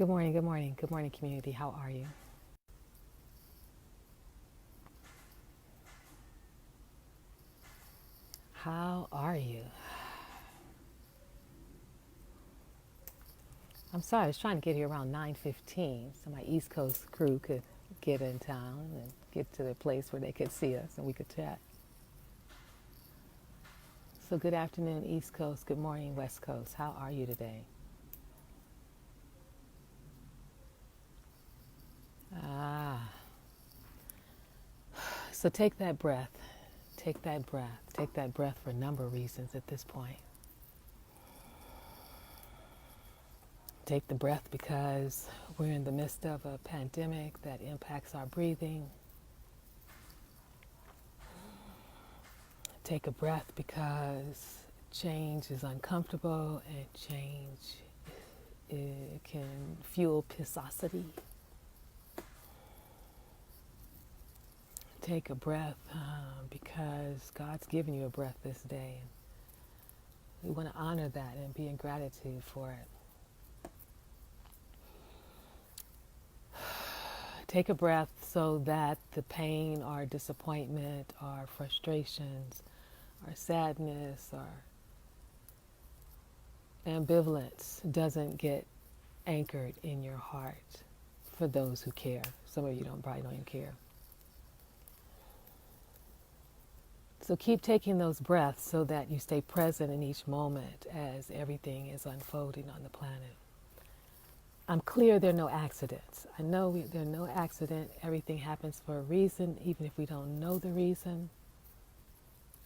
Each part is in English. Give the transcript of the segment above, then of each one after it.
Good morning, good morning, good morning, community. How are you? How are you? I'm sorry, I was trying to get here around 9:15 so my East Coast crew could get in town and get to the place where they could see us and we could chat. So good afternoon, East Coast. Good morning, West Coast. How are you today? Ah, so take that breath. Take that breath. Take that breath for a number of reasons at this point. Take the breath because we're in the midst of a pandemic that impacts our breathing. Take a breath because change is uncomfortable and change it can fuel pissosity. Take a breath because God's given you a breath this day. And we want to honor that and be in gratitude for it. Take a breath so that the pain or disappointment or frustrations or sadness or ambivalence doesn't get anchored in your heart for those who care. Some of you probably don't even care. So keep taking those breaths so that you stay present in each moment as everything is unfolding on the planet. I'm clear there are no accidents. I know there are no accident. Everything happens for a reason, even if we don't know the reason.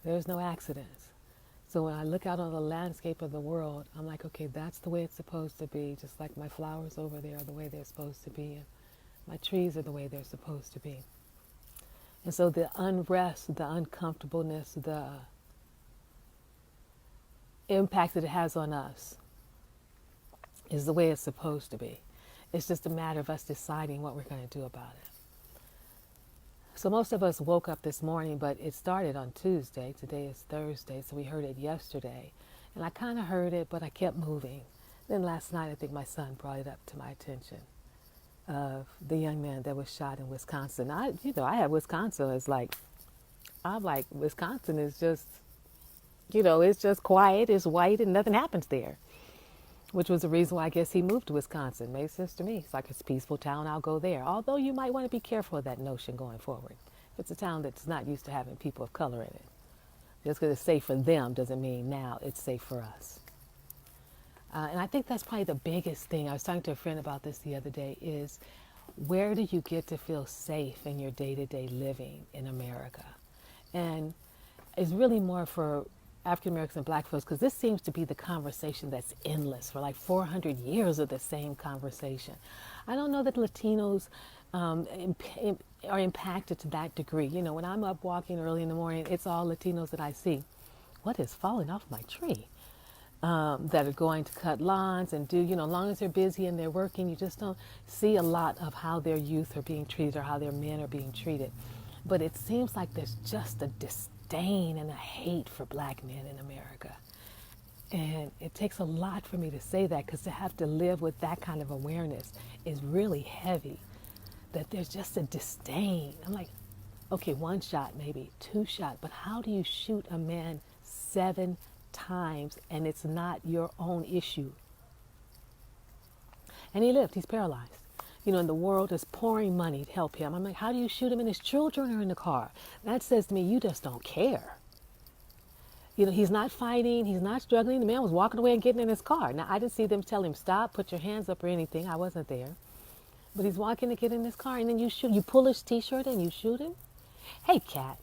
There's no accidents. So when I look out on the landscape of the world, I'm like, okay, that's the way it's supposed to be, just like my flowers over there are the way they're supposed to be, and my trees are the way they're supposed to be. And so the unrest, the uncomfortableness, the impact that it has on us is the way it's supposed to be. It's just a matter of us deciding what we're going to do about it. So most of us woke up this morning, but it started on Tuesday. Today is Thursday, so we heard it yesterday. And I kind of heard it, but I kept moving. Then last night, I think my son brought it up to my attention of the young man that was shot in Wisconsin. I have Wisconsin as I'm like, Wisconsin is just, it's just quiet, it's white, and nothing happens there. Which was the reason why I guess he moved to Wisconsin. Made sense to me. It's like it's a peaceful town, I'll go there. Although you might want to be careful of that notion going forward. If it's a town that's not used to having people of color in it. Just because it's safe for them doesn't mean now it's safe for us. And I think that's probably the biggest thing. I was talking to a friend about this the other day is where do you get to feel safe in your day-to-day living in America? And it's really more for African Americans and Black folks, because this seems to be the conversation that's endless for like 400 years of the same conversation. I don't know that Latinos are impacted to that degree. When I'm up walking early in the morning, it's all Latinos that I see. What is falling off my tree? That are going to cut lawns and do, as long as they're busy and they're working, you just don't see a lot of how their youth are being treated or how their men are being treated. But it seems like there's just a disdain and a hate for Black men in America. And it takes a lot for me to say that, because to have to live with that kind of awareness is really heavy, that there's just a disdain. I'm like, okay, one shot, maybe two shot, but how do you shoot a man 7 times and it's not your own issue? And he lived, he's paralyzed. And the world is pouring money to help him. I'm like, how do you shoot him and his children are in the car? That says to me, you just don't care. He's not fighting, he's not struggling. The man was walking away and getting in his car. Now, I didn't see them tell him, stop, put your hands up or anything. I wasn't there. But he's walking to get in his car, and then you shoot. You pull his t-shirt and you shoot him? Hey, cat.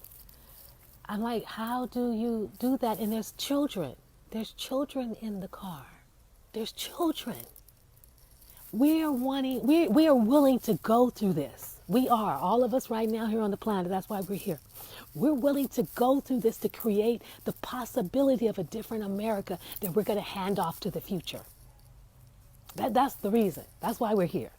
I'm like, how do you do that? And there's children. There's children in the car. There's children. We are willing to go through this. We are, all of us right now here on the planet. That's why we're here. We're willing to go through this to create the possibility of a different America that we're going to hand off to the future. That's the reason. That's why we're here.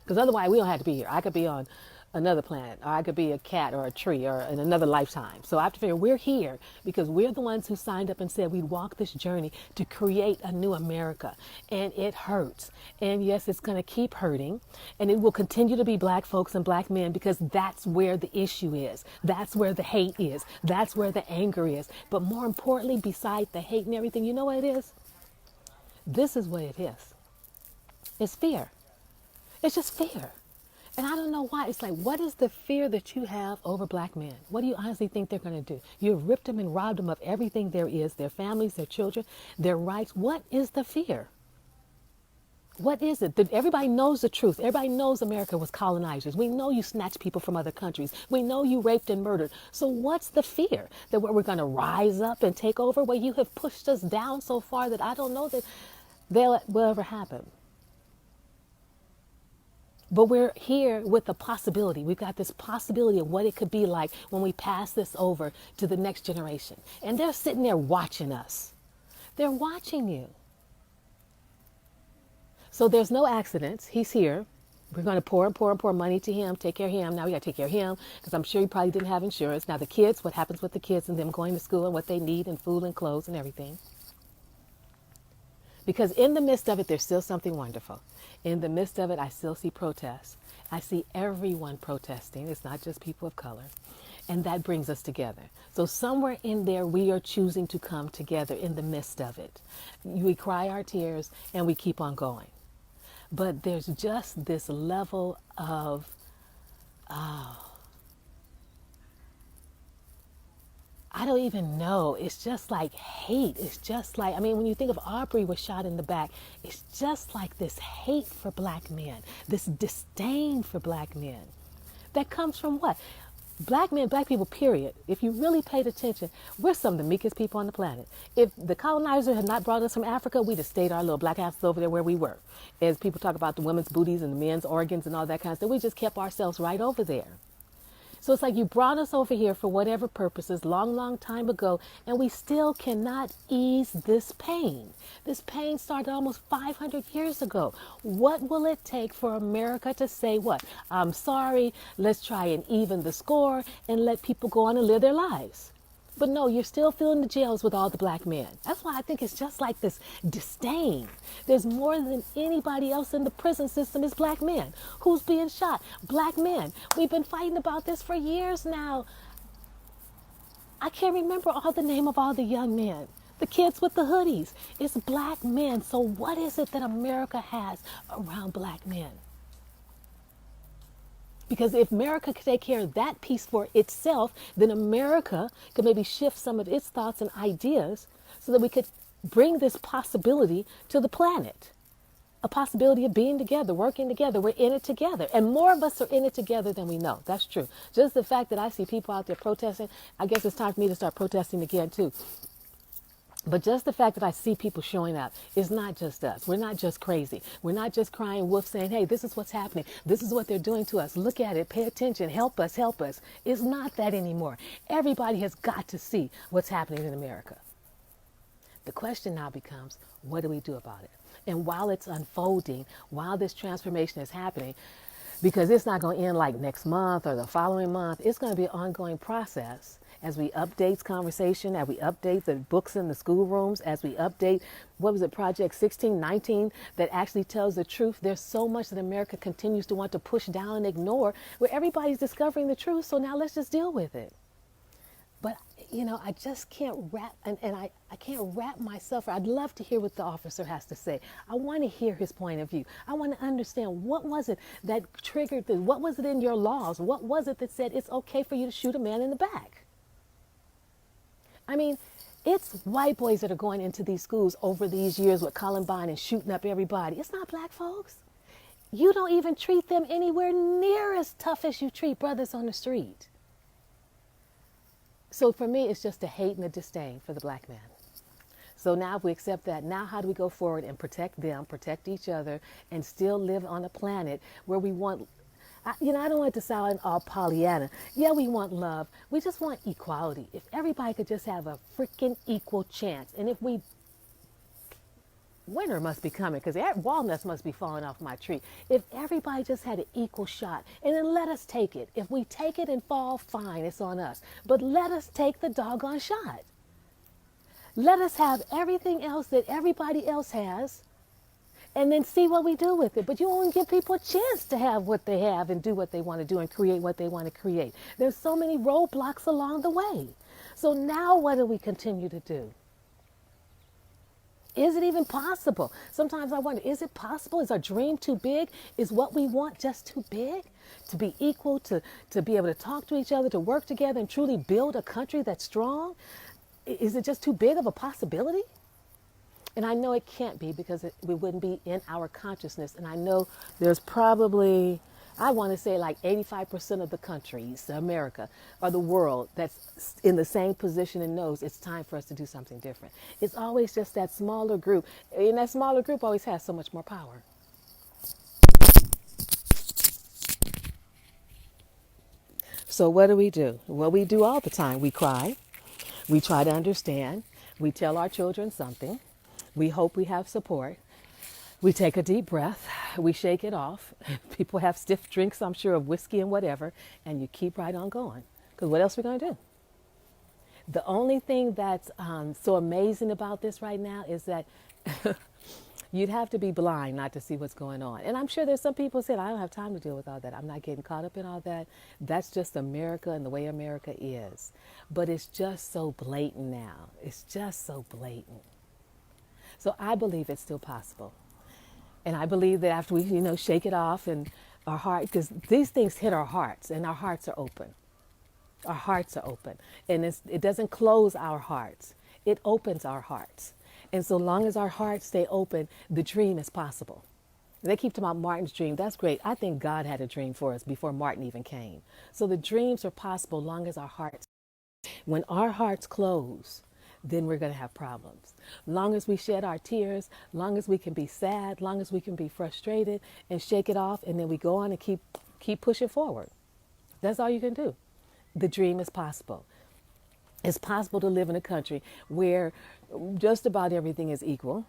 Because otherwise we don't have to be here. I could be on another planet, or I could be a cat or a tree or in another lifetime. So I have to figure we're here because we're the ones who signed up and said we'd walk this journey to create a new America. And it hurts. And yes, it's going to keep hurting. And it will continue to be black folks and black men because that's where the issue is. That's where the hate is. That's where the anger is. But more importantly, beside the hate and everything, you know what it is? This is what it is. It's fear. It's just fear. And I don't know why. It's like, what is the fear that you have over black men? What do you honestly think they're going to do? You've ripped them and robbed them of everything there is, their families, their children, their rights. What is the fear? What is it? Everybody knows the truth. Everybody knows America was colonizers. We know you snatched people from other countries. We know you raped and murdered. So what's the fear? That we're going to rise up and take over? Well, you have pushed us down so far that I don't know that will ever happen. But we're here with the possibility. We've got this possibility of what it could be like when we pass this over to the next generation. And they're sitting there watching us. They're watching you. So there's no accidents. He's here. We're going to pour money to him, take care of him. Now we got to take care of him because I'm sure he probably didn't have insurance. Now the kids, what happens with the kids and them going to school and what they need and food and clothes and everything. Because in the midst of it, there's still something wonderful. In the midst of it, I still see protests. I see everyone protesting. It's not just people of color. And that brings us together. So somewhere in there, we are choosing to come together in the midst of it. We cry our tears and we keep on going. But there's just this level of, I don't even know. It's just like hate. It's just like, I mean, when you think of Aubrey was shot in the back, it's just like this hate for black men, this disdain for black men. That comes from what? Black men, black people, period. If you really paid attention, we're some of the meekest people on the planet. If the colonizer had not brought us from Africa, we'd have stayed our little black asses over there where we were. As people talk about the women's booties and the men's organs and all that kind of stuff, we just kept ourselves right over there. So it's like you brought us over here for whatever purposes, long time ago, and we still cannot ease this pain. This pain started almost 500 years ago. What will it take for America to say what? I'm sorry, let's try and even the score and let people go on and live their lives. But no, you're still filling the jails with all the black men. That's why I think it's just like this disdain. There's more than anybody else in the prison system is black men. Who's being shot? Black men. We've been fighting about this for years now. I can't remember all the name of all the young men. The kids with the hoodies. It's black men. So what is it that America has around black men? Because if America could take care of that piece for itself, then America could maybe shift some of its thoughts and ideas so that we could bring this possibility to the planet. A possibility of being together, working together. We're in it together. And more of us are in it together than we know. That's true. Just the fact that I see people out there protesting, I guess it's time for me to start protesting again too. But just the fact that I see people showing up is not just us. We're not just crazy. We're not just crying wolf saying, hey, this is what's happening. This is what they're doing to us. Look at it. Pay attention. Help us. Help us. It's not that anymore. Everybody has got to see what's happening in America. The question now becomes, what do we do about it? And while it's unfolding, while this transformation is happening, because it's not going to end like next month or the following month, it's going to be an ongoing process. As we update conversation, as we update the books in the schoolrooms, as we update, Project 1619, that actually tells the truth. There's so much that America continues to want to push down and ignore, where everybody's discovering the truth. So now let's just deal with it. But, you know, I just can't wrap, and I can't wrap myself. I'd love to hear what the officer has to say. I want to hear his point of view. I want to understand what was it that triggered this? What was it in your laws? What was it that said it's okay for you to shoot a man in the back? I mean, it's white boys that are going into these schools over these years with Columbine and shooting up everybody. It's not black folks. You don't even treat them anywhere near as tough as you treat brothers on the street. So for me, it's just a hate and a disdain for the black man. So now if we accept that, now how do we go forward and protect them, protect each other, and still live on a planet where we want, I don't want it to sound all Pollyanna. Yeah, we want love. We just want equality. If everybody could just have a freaking equal chance. And if we winter must be coming because walnuts must be falling off my tree. If everybody just had an equal shot, and then let us take it. If we take it and fall, fine, it's on us. But let us take the doggone shot. Let us have everything else that everybody else has and then see what we do with it. But you won't give people a chance to have what they have and do what they want to do and create what they want to create. There's so many roadblocks along the way. So now what do we continue to do? Is it even possible? Sometimes I wonder, is it possible? Is our dream too big? Is what we want just too big? To be equal, to be able to talk to each other, to work together and truly build a country that's strong? Is it just too big of a possibility? And I know it can't be because we wouldn't be in our consciousness. And I know there's probably, I want to say like 85% of the countries, America, or the world that's in the same position and knows it's time for us to do something different. It's always just that smaller group. And that smaller group always has so much more power. So what do? Well, we do all the time. We cry. We try to understand. We tell our children something. We hope we have support. We take a deep breath. We shake it off. People have stiff drinks, I'm sure, of whiskey and whatever, and you keep right on going. Because what else are we going to do? The only thing that's so amazing about this right now is that you'd have to be blind not to see what's going on. And I'm sure there's some people saying, I don't have time to deal with all that. I'm not getting caught up in all that. That's just America and the way America is. But it's just so blatant now. It's just so blatant. So I believe it's still possible. And I believe that after we, shake it off and our heart, because these things hit our hearts and our hearts are open. Our hearts are open. And it doesn't close our hearts. It opens our hearts. And so long as our hearts stay open, the dream is possible. They keep talking about Martin's dream. That's great. I think God had a dream for us before Martin even came. So the dreams are possible long as our hearts. When our hearts close, then we're going to have problems. Long as we shed our tears, long as we can be sad, long as we can be frustrated and shake it off, and then we go on and keep pushing forward. That's all you can do. The dream is possible. It's possible to live in a country where just about everything is equal.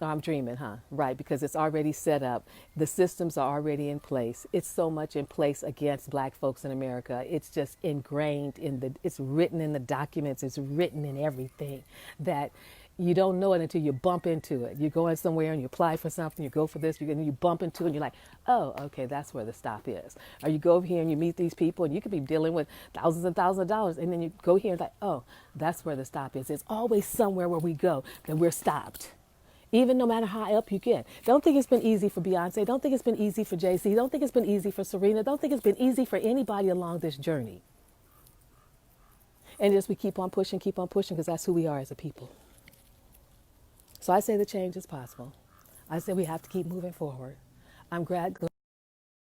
Oh, I'm dreaming, huh? Right, because it's already set up. The systems are already in place. It's so much in place against black folks in America. It's just ingrained it's written in the documents. It's written in everything that you don't know it until you bump into it. You're going somewhere and you apply for something, you go for this, you bump into it and you're like, oh, okay, that's where the stop is. Or you go over here and you meet these people and you could be dealing with thousands and thousands of dollars and then you go here and like, oh, that's where the stop is. It's always somewhere where we go that we're stopped. Even no matter how up you get. Don't think it's been easy for Beyonce. Don't think it's been easy for Jay-Z. Don't think it's been easy for Serena. Don't think it's been easy for anybody along this journey. And just we keep on pushing, because that's who we are as a people. So I say the change is possible. I say we have to keep moving forward. I'm glad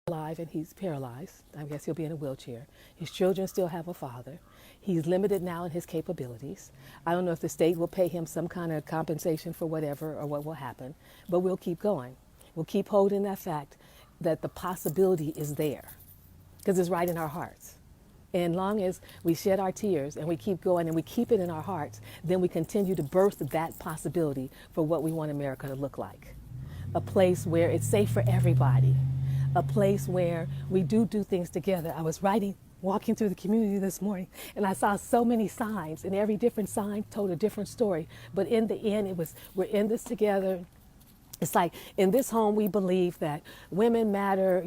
alive and he's paralyzed. I guess he'll be in a wheelchair. His children still have a father. He's limited now in his capabilities. I don't know if the state will pay him some kind of compensation for whatever or what will happen, but we'll keep going. We'll keep holding that fact that the possibility is there because it's right in our hearts. And long as we shed our tears and we keep going and we keep it in our hearts, then we continue to birth that possibility for what we want America to look like. A place where it's safe for everybody. A place where we do things together. I was walking through the community this morning, and I saw so many signs, and every different sign told a different story. But in the end, it was, we're in this together. It's like in this home, we believe that women matter,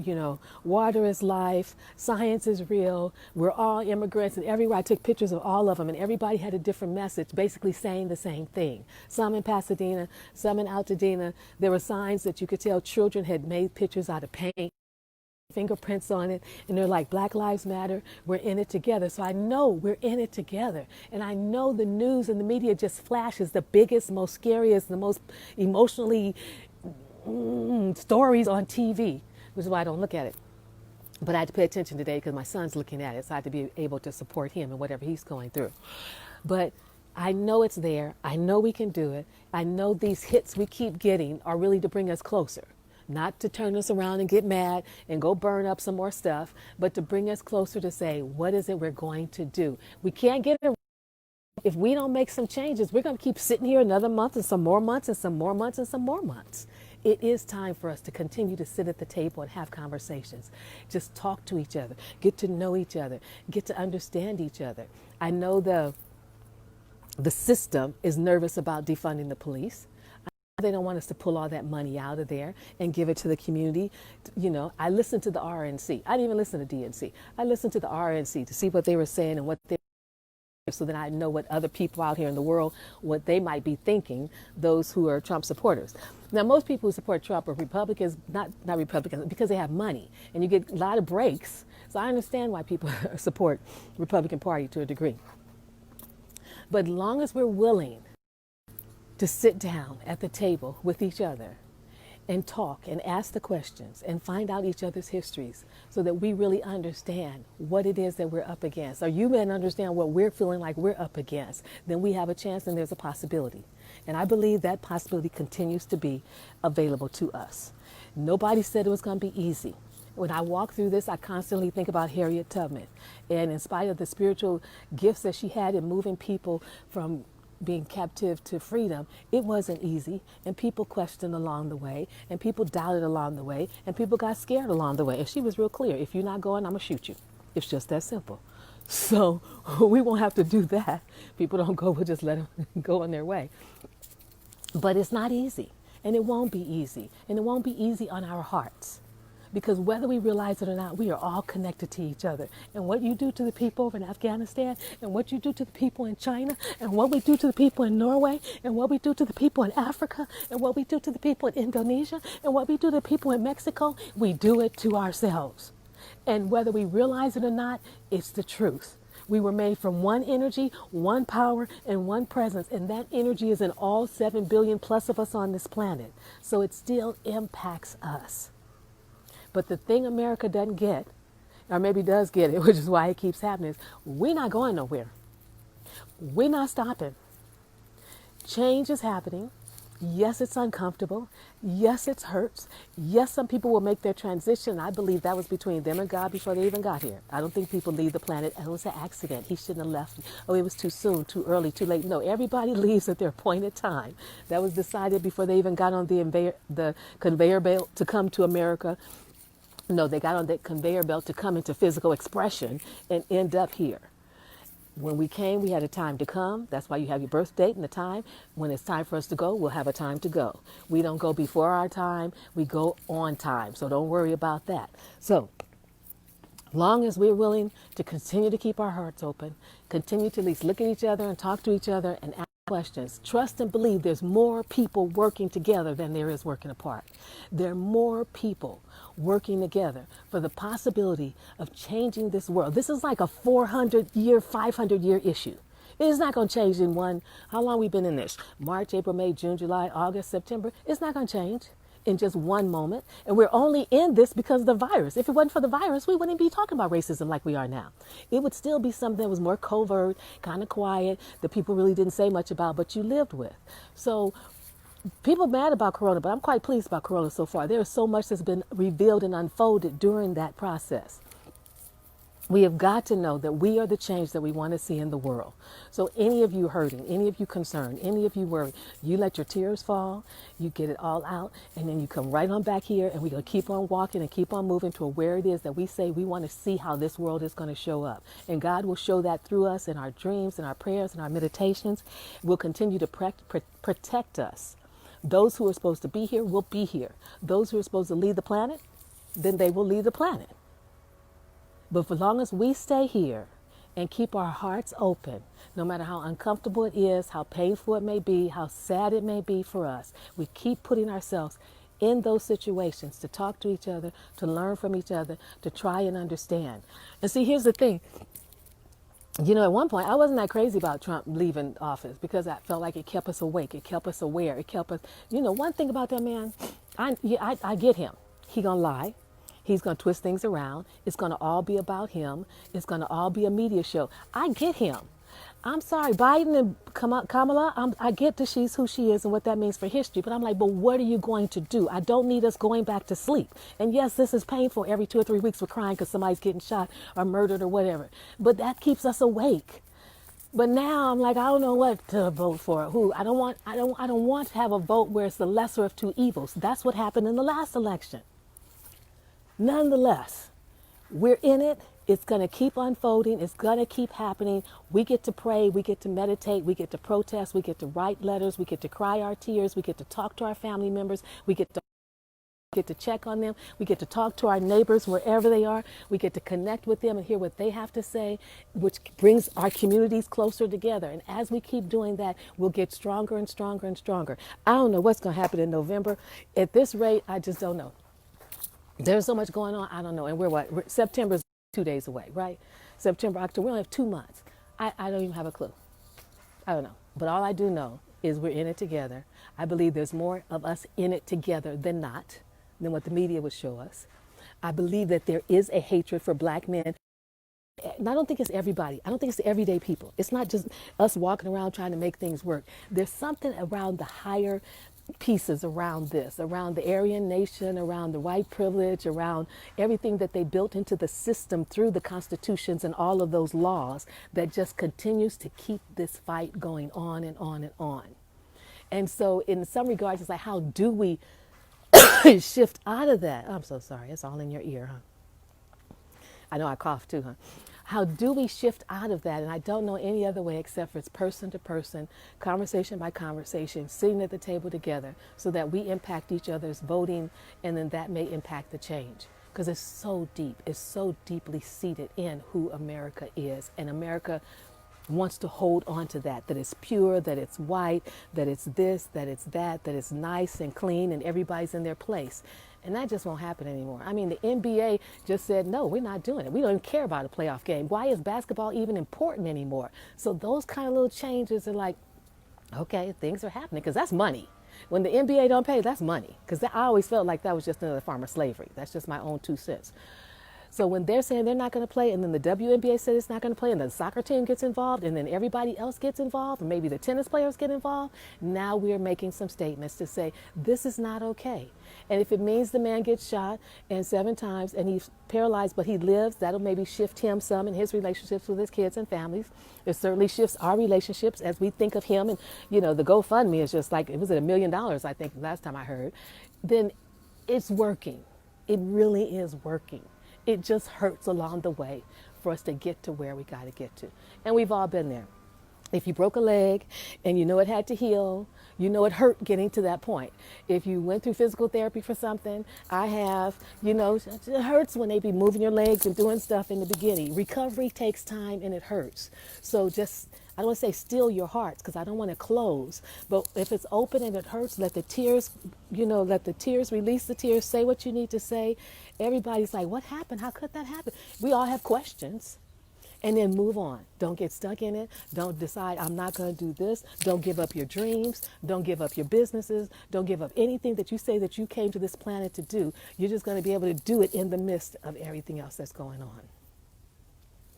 water is life, science is real, we're all immigrants, and everywhere I took pictures of all of them, and everybody had a different message, basically saying the same thing. Some in Pasadena, some in Altadena, there were signs that you could tell children had made pictures out of paint, fingerprints on it, and they're like, Black Lives Matter, we're in it together. So I know we're in it together, and I know the news and the media just flashes the biggest, most scariest, the most emotionally stories on TV, which is why I don't look at it. But I had to pay attention today because my son's looking at it, so I had to be able to support him in whatever he's going through. But I know it's there. I know we can do it. I know these hits we keep getting are really to bring us closer. Not to turn us around and get mad and go burn up some more stuff, but to bring us closer to say, what is it we're going to do? We can't get If we don't make some changes, we're going to keep sitting here another month and some more months and some more months and some more months. It is time for us to continue to sit at the table and have conversations. Just talk to each other, get to know each other, get to understand each other. I know the system is nervous about defunding the police. They don't want us to pull all that money out of there and give it to the community. I listened to the RNC. I didn't even listen to DNC. I listened to the RNC to see what they were saying and what they so that I know what other people out here in the world, what they might be thinking, those who are Trump supporters. Now, most people who support Trump are Republicans, not Republicans, because they have money and you get a lot of breaks. So I understand why people support Republican Party to a degree. But as long as we're willing to sit down at the table with each other and talk and ask the questions and find out each other's histories so that we really understand what it is that we're up against, or you men understand what we're feeling like we're up against, then we have a chance and there's a possibility. And I believe that possibility continues to be available to us. Nobody said it was going to be easy. When I walk through this, I constantly think about Harriet Tubman. And in spite of the spiritual gifts that she had in moving people from being captive to freedom, it wasn't easy, and people questioned along the way, and people doubted along the way, and people got scared along the way. And she was real clear: if you're not going, I'm gonna shoot you. It's just that simple. So we won't have to do that. People don't go, we'll just let them go on their way. But it's not easy, and it won't be easy, and it won't be easy on our hearts. Because whether we realize it or not, we are all connected to each other. And what you do to the people over in Afghanistan, and what you do to the people in China, and what we do to the people in Norway, and what we do to the people in Africa, and what we do to the people in Indonesia, and what we do to the people in Mexico, we do it to ourselves. And whether we realize it or not, it's the truth. We were made from one energy, one power, and one presence. And that energy is in all 7 billion plus of us on this planet. So it still impacts us. But the thing America doesn't get, or maybe does get it, which is why it keeps happening, is we're not going nowhere. We're not stopping. Change is happening. Yes, it's uncomfortable. Yes, it hurts. Yes, some people will make their transition. I believe that was between them and God before they even got here. I don't think people leave the planet. It was an accident. He shouldn't have left. Oh, it was too soon, too early, too late. No, everybody leaves at their appointed time. That was decided before they even got on the conveyor belt to come to America. No, they got on that conveyor belt to come into physical expression and end up here. When we came, we had a time to come. That's why you have your birth date and the time. When it's time for us to go, we'll have a time to go. We don't go before our time. We go on time. So don't worry about that. So long as we're willing to continue to keep our hearts open, continue to at least look at each other and talk to each other and ask questions, trust and believe there's more people working together than there is working apart. There are more people working together for the possibility of changing this world. This is like a 400-year, 500-year issue. It's not going to change in one. How long we been in this? March, April, May, June, July, August, September. It's not going to change in just one moment. And we're only in this because of the virus. If it wasn't for the virus, we wouldn't be talking about racism like we are now. It would still be something that was more covert, kind of quiet, that people really didn't say much about, but you lived with. So people are mad about Corona, but I'm quite pleased about Corona so far. There is so much that's been revealed and unfolded during that process. We have got to know that we are the change that we want to see in the world. So any of you hurting, any of you concerned, any of you worried, you let your tears fall, you get it all out, and then you come right on back here, and we're going to keep on walking and keep on moving to where it is that we say we want to see how this world is going to show up. And God will show that through us in our dreams, in our prayers, in our meditations. We'll continue to protect us. Those who are supposed to be here will be here. Those who are supposed to leave the planet, then they will leave the planet. But for long as we stay here and keep our hearts open, no matter how uncomfortable it is, how painful it may be, how sad it may be for us, we keep putting ourselves in those situations to talk to each other, to learn from each other, to try and understand. And see, here's the thing. You know, at one point, I wasn't that crazy about Trump leaving office because I felt like it kept us awake. It kept us aware. It kept us, one thing about that man, I get him. He gonna lie. He's going to twist things around. It's going to all be about him. It's going to all be a media show. I get him. I'm sorry, Biden and Kamala, I get that she's who she is and what that means for history. But I'm like, but what are you going to do? I don't need us going back to sleep. And yes, this is painful. Every 2 or 3 weeks we're crying because somebody's getting shot or murdered or whatever. But that keeps us awake. But now I'm like, I don't know what to vote for. Who? I don't want to have a vote where it's the lesser of two evils. That's what happened in the last election. Nonetheless, we're in it. It's going to keep unfolding. It's going to keep happening. We get to pray. We get to meditate. We get to protest. We get to write letters. We get to cry our tears. We get to talk to our family members. We get to check on them. We get to talk to our neighbors wherever they are. We get to connect with them and hear what they have to say, which brings our communities closer together. And as we keep doing that, we'll get stronger and stronger and stronger. I don't know what's going to happen in November. At this rate, I just don't know. There's so much going on. I don't know. And September's 2 days away, right? September, October. We only have 2 months. I don't even have a clue. I don't know. But all I do know is we're in it together. I believe there's more of us in it together than what the media would show us. I believe that there is a hatred for black men. And I don't think it's everybody. I don't think it's the everyday people. It's not just us walking around trying to make things work. There's something around the higher pieces around this, around the Aryan nation, around the white privilege, around everything that they built into the system through the constitutions and all of those laws that just continues to keep this fight going on and on and on. And so in some regards, it's like, how do we shift out of that? I'm so sorry. It's all in your ear, huh? I know I cough too, huh? How do we shift out of that? And I don't know any other way except for it's person to person, conversation by conversation, sitting at the table together so that we impact each other's voting, and then that may impact the change. Because it's so deep, it's so deeply seated in who America is. And America wants to hold on to that it's pure, that it's white, that it's this, that it's that it's nice and clean and everybody's in their place. And that just won't happen anymore. I mean, the NBA just said, no, we're not doing it. We don't even care about a playoff game. Why is basketball even important anymore? So those kind of little changes are like, okay, things are happening because that's money. When the NBA don't pay, that's money. Because I always felt like that was just another form of slavery. That's just my own 2 cents. So when they're saying they're not going to play, and then the WNBA says it's not going to play, and the soccer team gets involved, and then everybody else gets involved, and maybe the tennis players get involved, now we're making some statements to say this is not okay. And if it means the man gets shot and 7 times and he's paralyzed but he lives, that'll maybe shift him some in his relationships with his kids and families. It certainly shifts our relationships as we think of him. And, the GoFundMe is just like, it was at $1 million, I think, last time I heard. Then it's working. It really is working. It just hurts along the way for us to get to where we got to get to. And we've all been there. If you broke a leg and it had to heal, it hurt getting to that point. If you went through physical therapy for something, I have, it hurts when they be moving your legs and doing stuff in the beginning. Recovery takes time and it hurts. So I don't want to say still your hearts because I don't want to close, but if it's open and it hurts, let the tears, release the tears, say what you need to say. Everybody's like, what happened? How could that happen? We all have questions. And then move on. Don't get stuck in it. Don't decide, I'm not going to do this. Don't give up your dreams. Don't give up your businesses. Don't give up anything that you say that you came to this planet to do. You're just going to be able to do it in the midst of everything else that's going on.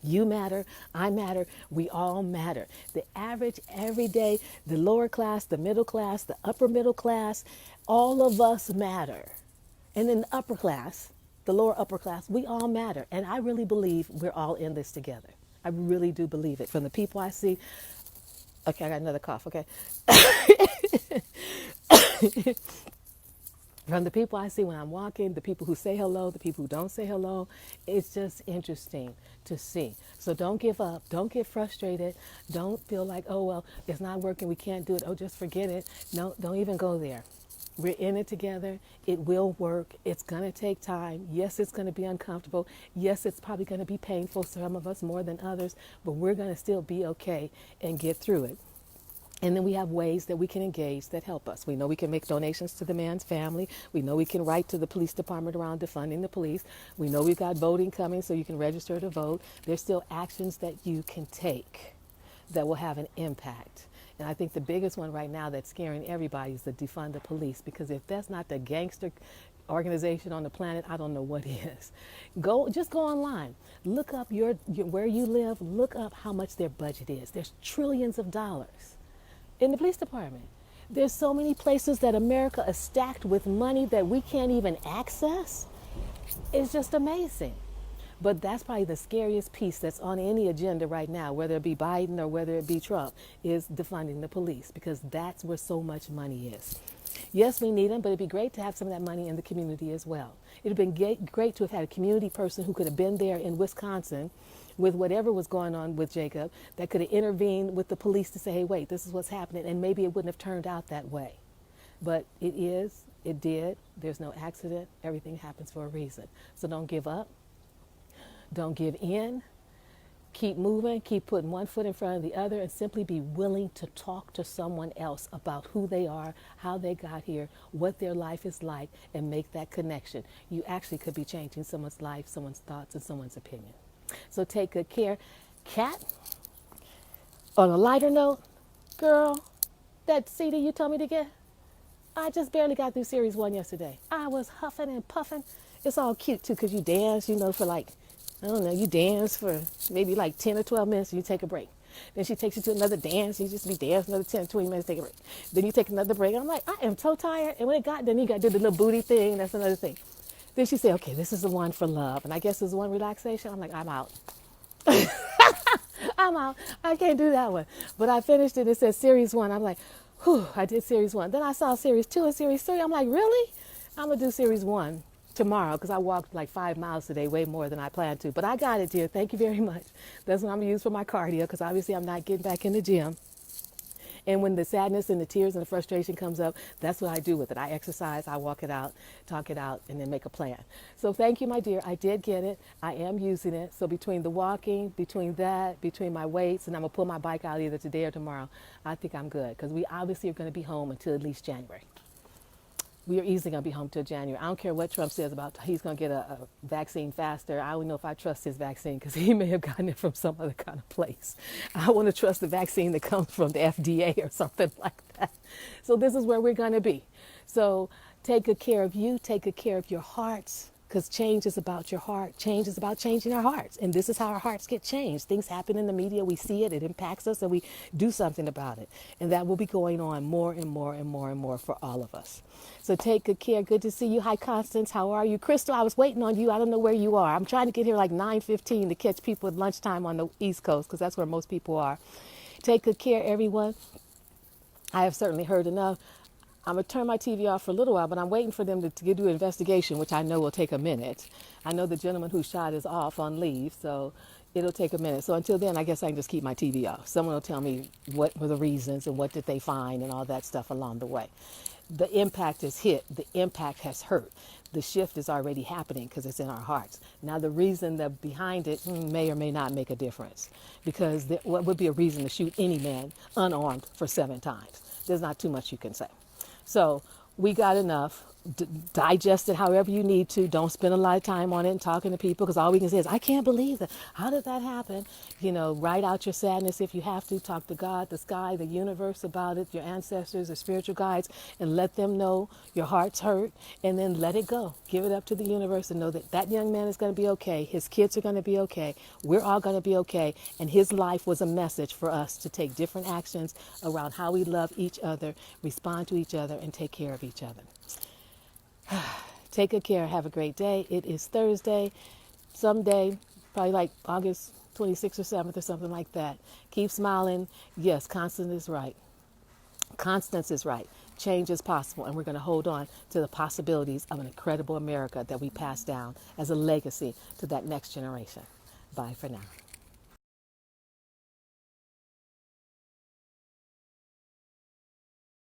You matter, I matter, we all matter. The average, everyday, the lower class, the middle class, the upper middle class, all of us matter. And then the upper class, the lower upper class, we all matter. And I really believe we're all in this together. I really do believe it. From the people I see, okay, I got another cough, okay. From the people I see when I'm walking, the people who say hello, the people who don't say hello, it's just interesting to see. So don't give up. Don't get frustrated. Don't feel like, oh, well, it's not working. We can't do it. Oh, just forget it. No, don't even go there. We're in it together. It will work. It's going to take time. Yes, it's going to be uncomfortable. Yes, it's probably going to be painful, some of us more than others, but we're going to still be okay and get through it. And then we have ways that we can engage that help us. We know we can make donations to the man's family. We know we can write to the police department around defunding the police. We know we've got voting coming so you can register to vote. There's still actions that you can take that will have an impact. And I think the biggest one right now that's scaring everybody is the defund the police, because if that's not the gangster organization on the planet, I don't know what is. Just go online. Look up your where you live. Look up how much their budget is. There's trillions of dollars in the police department. There's so many places that America is stacked with money that we can't even access. It's just amazing. But that's probably the scariest piece that's on any agenda right now, whether it be Biden or whether it be Trump, is defunding the police, because that's where so much money is. Yes, we need them, but it'd be great to have some of that money in the community as well. It'd have been great to have had a community person who could have been there in Wisconsin with whatever was going on with Jacob, that could have intervened with the police to say, hey, wait, this is what's happening. And maybe it wouldn't have turned out that way. But it did. There's no accident. Everything happens for a reason. So don't give up. Don't give in. Keep moving. Keep putting one foot in front of the other, and simply be willing to talk to someone else about who they are, how they got here, what their life is like, and make that connection. You actually could be changing someone's life, someone's thoughts, and someone's opinion. So take good care. Kat, on a lighter note, girl, that CD you told me to get, I just barely got through series 1 yesterday. I was huffing and puffing. It's all cute too, because you dance, for like, I don't know, you dance for maybe like 10 or 12 minutes and you take a break. Then she takes you to another dance. You just be dancing another 10, 20 minutes, take a break. Then you take another break. I'm like, I am so tired. And when then you got to do the little booty thing. That's another thing. Then she said, okay, this is the one for love. And I guess this is one relaxation. I'm like, I'm out. I'm out. I can't do that one. But I finished it. It said series 1. I'm like, whew, I did series 1. Then I saw series 2 and series 3. I'm like, really? I'm going to do series 1 tomorrow, because I walked like 5 miles today, way more than I planned to. But I got it, dear. Thank you very much. That's what I'm going to use for my cardio, because obviously I'm not getting back in the gym. And when the sadness and the tears and the frustration comes up, that's what I do with it. I exercise, I walk it out, talk it out, and then make a plan. So thank you, my dear. I did get it. I am using it. So between the walking, between my weights, and I'm going to pull my bike out either today or tomorrow, I think I'm good, because we obviously are going to be home until at least January. We are easily going to be home till January. I don't care what Trump says about he's going to get a vaccine faster. I don't know if I trust his vaccine, because he may have gotten it from some other kind of place. I want to trust the vaccine that comes from the FDA or something like that. So this is where we're going to be. So take good care of you. Take good care of your hearts, because change is about your heart. Change is about changing our hearts. And this is how our hearts get changed. Things happen in the media. We see it. It impacts us, and we do something about it. And that will be going on more and more and more and more for all of us. So take good care. Good to see you. Hi, Constance. How are you? Crystal, I was waiting on you. I don't know where you are. I'm trying to get here like 9:15 to catch people at lunchtime on the East Coast, because that's where most people are. Take good care, everyone. I have certainly heard enough. I'm going to turn my TV off for a little while, but I'm waiting for them to do an investigation, which I know will take a minute. I know the gentleman who shot is off on leave, so it'll take a minute. So until then, I guess I can just keep my TV off. Someone will tell me what were the reasons and what did they find and all that stuff along the way. The impact has hit. The impact has hurt. The shift is already happening, because it's in our hearts. Now, the reason that behind it may or may not make a difference, because what would be a reason to shoot any man unarmed for 7 times? There's not too much you can say. So we got enough. Digest it however you need to. Don't spend a lot of time on it and talking to people, because all we can say is, I can't believe that. How did that happen? Write out your sadness if you have to. Talk to God, the sky, the universe about it, your ancestors, the spiritual guides, and let them know your heart's hurt, and then let it go. Give it up to the universe and know that that young man is going to be okay. His kids are going to be okay. We're all going to be okay. And his life was a message for us to take different actions around how we love each other, respond to each other, and take care of each other. Take good care. Have a great day. It is Thursday. Someday, probably like August 26th or 7th or something like that. Keep smiling. Yes, Constance is right. Constance is right. Change is possible, and we're going to hold on to the possibilities of an incredible America that we pass down as a legacy to that next generation. Bye for now.